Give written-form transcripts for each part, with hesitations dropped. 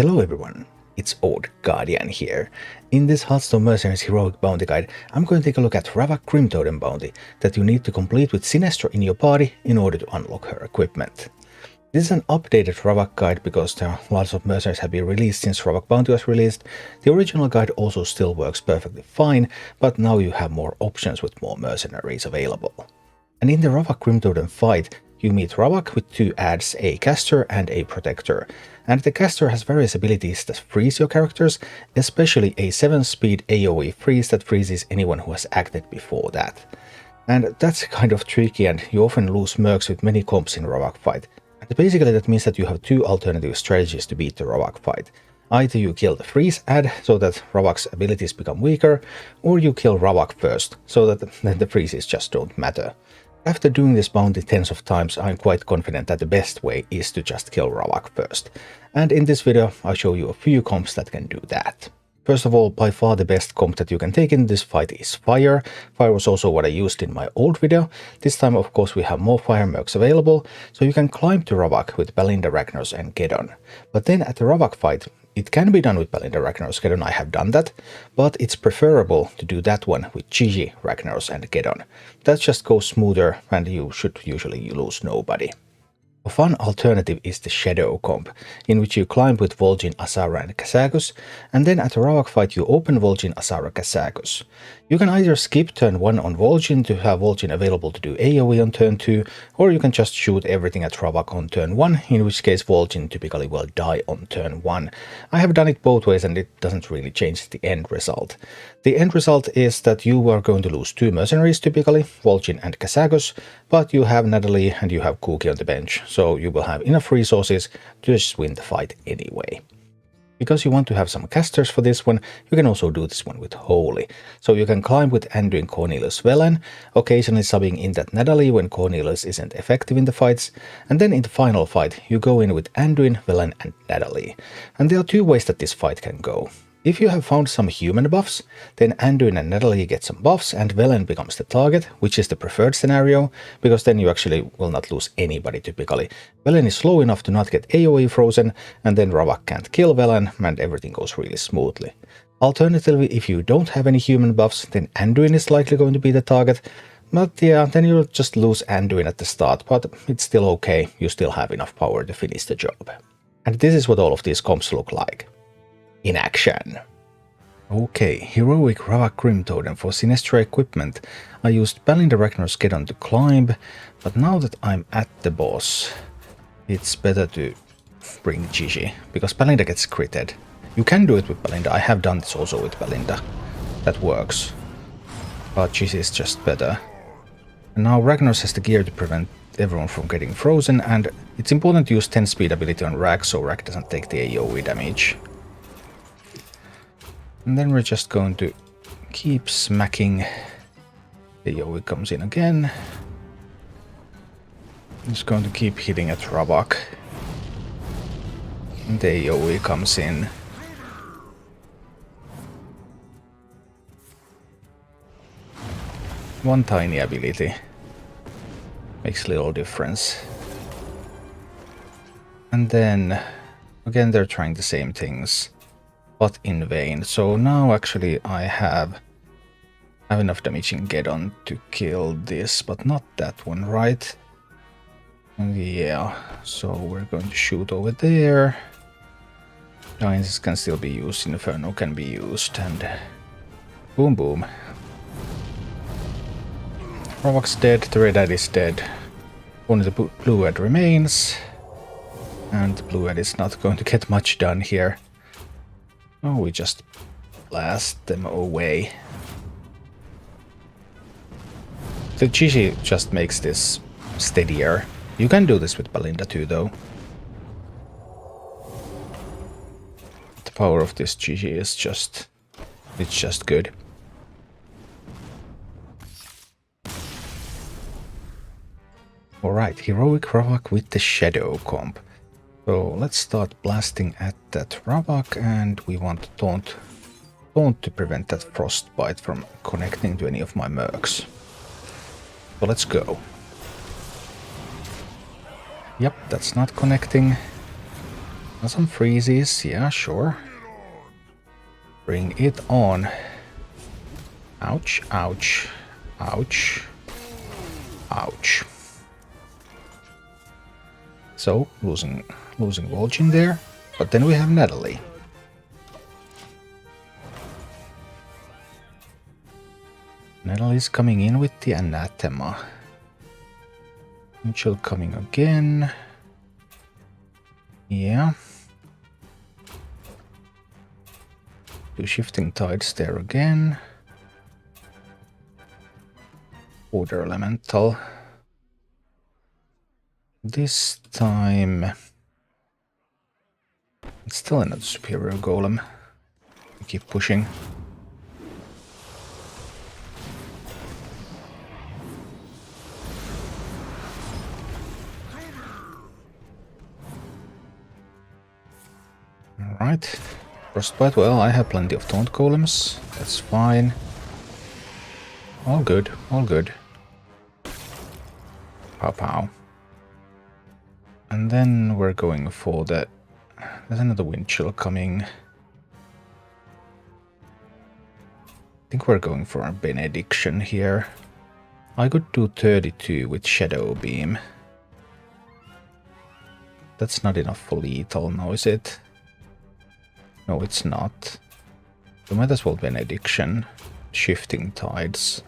Hello everyone, it's Old Guardian here. In this Hearthstone Mercenaries Heroic Bounty Guide, I'm going to take a look at Ravak Grimtotem Bounty that you need to complete with Sinestra in your party in order to unlock her equipment. This is an updated Ravak guide because there are lots of mercenaries have been released since Ravak Bounty was released. The original guide also still works perfectly fine, but now you have more options with more mercenaries available. And in the Ravak Grimtotem fight, you meet Ravak with two adds, a caster and a protector. And the caster has various abilities that freeze your characters, especially a 7-speed AoE freeze that freezes anyone who has acted before that. And that's kind of tricky, and you often lose mercs with many comps in Ravak fight. And basically that means that you have two alternative strategies to beat the Ravak fight. Either you kill the freeze add so that Ravak's abilities become weaker, or you kill Ravak first so that then the freezes just don't matter. After doing this bounty tens of times, I'm quite confident that the best way is to just kill Ravak first. And in this video, I'll show you a few comps that can do that. First of all, by far the best comp that you can take in this fight is Fire. Fire was also what I used in my old video. This time, of course, we have more Fire mercs available, so you can climb to Ravak with Balinda, Ragnaros and Geddon. But then at the Ravak fight, it can be done with Balinda, Ragnaros, Geddon, I have done that, but it's preferable to do that one with QEQhgIYvwMgAShp, Ragnaros and Geddon. That just goes smoother and you should usually lose nobody. A fun alternative is the Shadow comp, in which you climb with Vol'jin, Azshara and Kazakus, and then at a Ravak fight you open Vol'jin, Azshara, Kazakus. You can either skip turn 1 on Vol'jin to have Vol'jin available to do AoE on turn 2, or you can just shoot everything at Ravak on turn 1, in which case Vol'jin typically will die on turn 1. I have done it both ways and it doesn't really change the end result. The end result is that you are going to lose two mercenaries typically, Vol'jin and Kazakus, but you have Natalie and you have Cookie on the bench, so you will have enough resources to just win the fight anyway. Because you want to have some casters for this one, you can also do this one with Holy. So you can climb with Anduin Cornelius Velen, occasionally subbing in that Natalie when Cornelius isn't effective in the fights, and then in the final fight you go in with Anduin, Velen and Natalie. And there are two ways that this fight can go. If you have found some human buffs, then Anduin and Natalie get some buffs and Velen becomes the target, which is the preferred scenario, because then you actually will not lose anybody typically. Velen is slow enough to not get AoE frozen, and then Ravak can't kill Velen, and everything goes really smoothly. Alternatively, if you don't have any human buffs, then Anduin is likely going to be the target, but yeah, then you'll just lose Anduin at the start, but it's still okay, you still have enough power to finish the job. And this is what all of these comps look like in action. Okay, Heroic Ravak Grimtotem for Sinestra equipment. I used Balinda, Ragnaros, Geddon to climb, but now that I'm at the boss, it's better to bring QEQhgIY, because Balinda gets critted. You can do it with Balinda, I have done this also with Balinda. That works. But QEQhgIY is just better. And now Ragnaros has the gear to prevent everyone from getting frozen, and it's important to use 10 speed ability on Rag so Rag doesn't take the AoE damage. And then we're just going to keep smacking. The AoE comes in again. Just going to keep hitting at Ravak. And the AoE comes in. One tiny ability makes little difference. And then again they're trying the same things, but in vain. So now actually I have enough damage in Geddon to kill this, but not that one, right? And yeah, so we're going to shoot over there. Giants can still be used, Inferno can be used, and boom boom. Ravak's dead, the red ad is dead. Only the blue ad remains. And the blue ad is not going to get much done here. Oh, we just blast them away. The QEQhgIY just makes this steadier. You can do this with Balinda too, though. The power of this QEQhgIY is just... it's just good. Alright, Heroic Ravak with the Shadow comp. So let's start blasting at that Ravak, and we want to taunt to prevent that frostbite from connecting to any of my mercs. So let's go. Yep, that's not connecting. And some freezes, yeah, sure. Bring it on. Ouch, ouch, ouch, ouch. So, losing Vol'jin there. But then we have Natalie. Natalie's coming in with the Anathema. Angel coming again. Yeah. Two Shifting Tides there again. Water Elemental. This time... It's still another Superior Golem. We keep pushing. Alright. Frostbite, well, I have plenty of Taunt Golems. That's fine. All good, all good. Pow pow. And then we're going for the... There's another Wind Chill coming. I think we're going for a Benediction here. I could do 32 with Shadow Beam. That's not enough for lethal, no, is it? No, it's not. We might as well Benediction, Shifting Tides,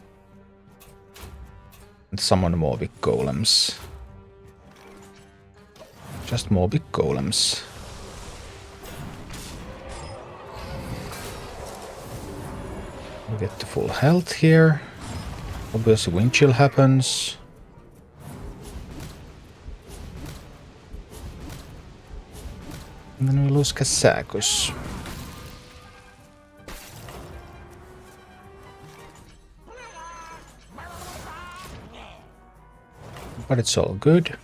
and summon more big golems. Just more big golems. We get to full health here. Obviously Wind Chill happens. And then we lose Kazakus. But it's all good.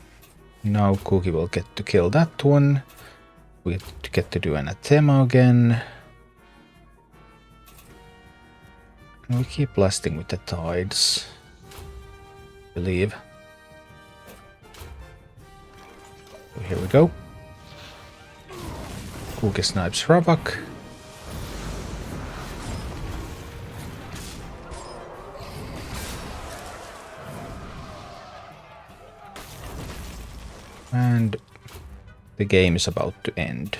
Now Cookie will get to kill that one. We get to do Anathema again. And we keep blasting with the tides. I believe. So here we go. Cookie snipes Ravak. And the game is about to end.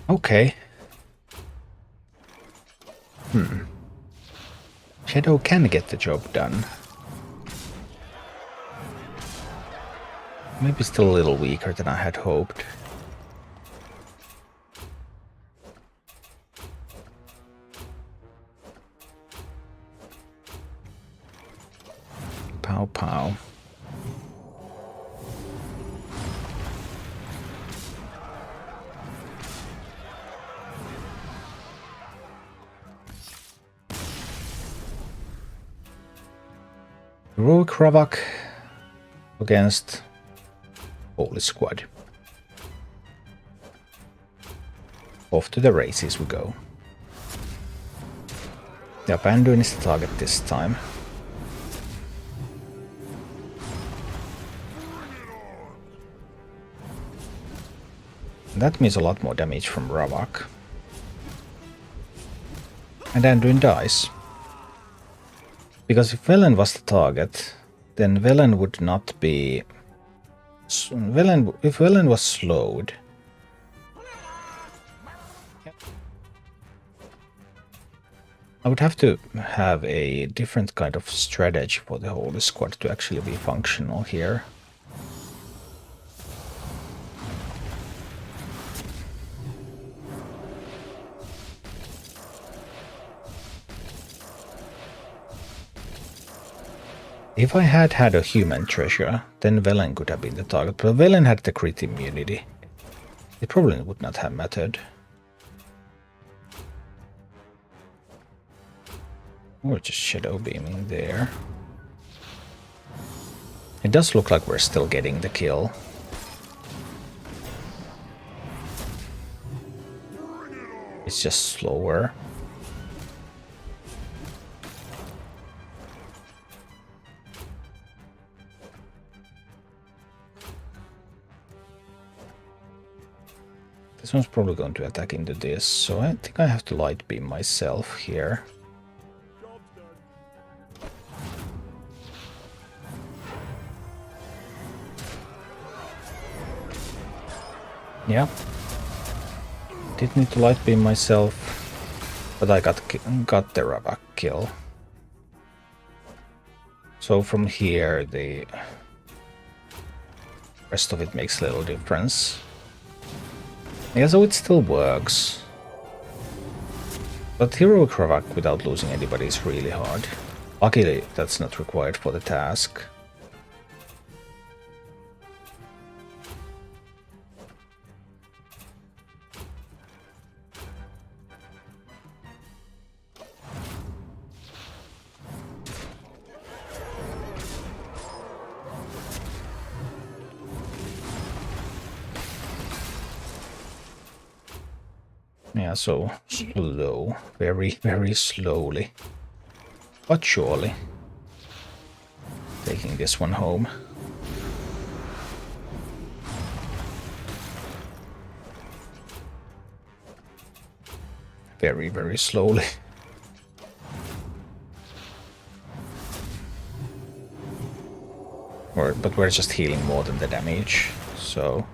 Okay. Shadow can get the job done. Maybe still a little weaker than I had hoped. Pow pow. Heroic Ravak against Holy Squad. Off to the races we go. Yep, Anduin is the target this time. That means a lot more damage from Ravak. And Anduin dies. Because if Velen was the target, then Velen would not be... If Velen was slowed... I would have to have a different kind of strategy for the Holy Squad to actually be functional here. If I had had a human treasure, then Velen could have been the target, but Velen had the crit immunity. It probably would not have mattered. Or just shadow beaming there. It does look like we're still getting the kill. It's just slower. This one's probably going to attack into this, so I think I have to light beam myself here. Yeah. Did need to light beam myself, but I got the Ravak kill. So from here, the rest of it makes little difference. Yeah, so it still works. But heroic Ravak without losing anybody is really hard. Luckily, that's not required for the task. Yeah, so slow, very, very slowly, but surely, taking this one home. Very, very slowly. But we're just healing more than the damage, so...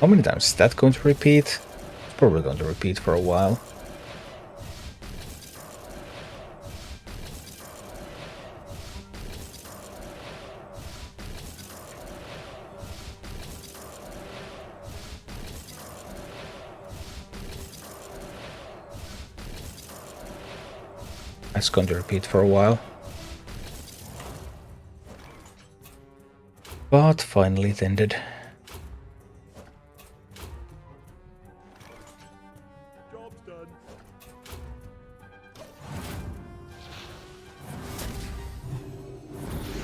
How many times is that going to repeat? It's probably going to repeat for a while. It's going to repeat for a while. But finally it ended.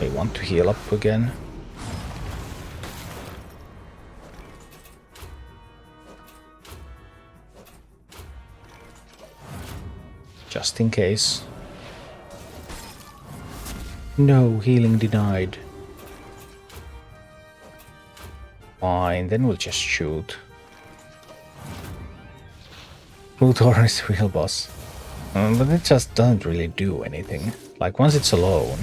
I want to heal up again. Just in case. No, healing denied. Fine, then we'll just shoot. Luthor is real boss. But it just doesn't really do anything. Like, once it's alone,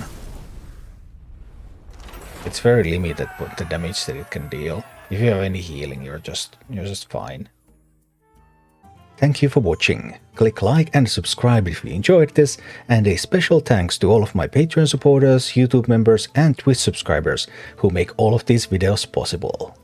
it's very limited with the damage that it can deal. If you have any healing, you're just fine. Thank you for watching. Click like and subscribe if you enjoyed this, and a special thanks to all of my Patreon supporters, YouTube members and Twitch subscribers who make all of these videos possible.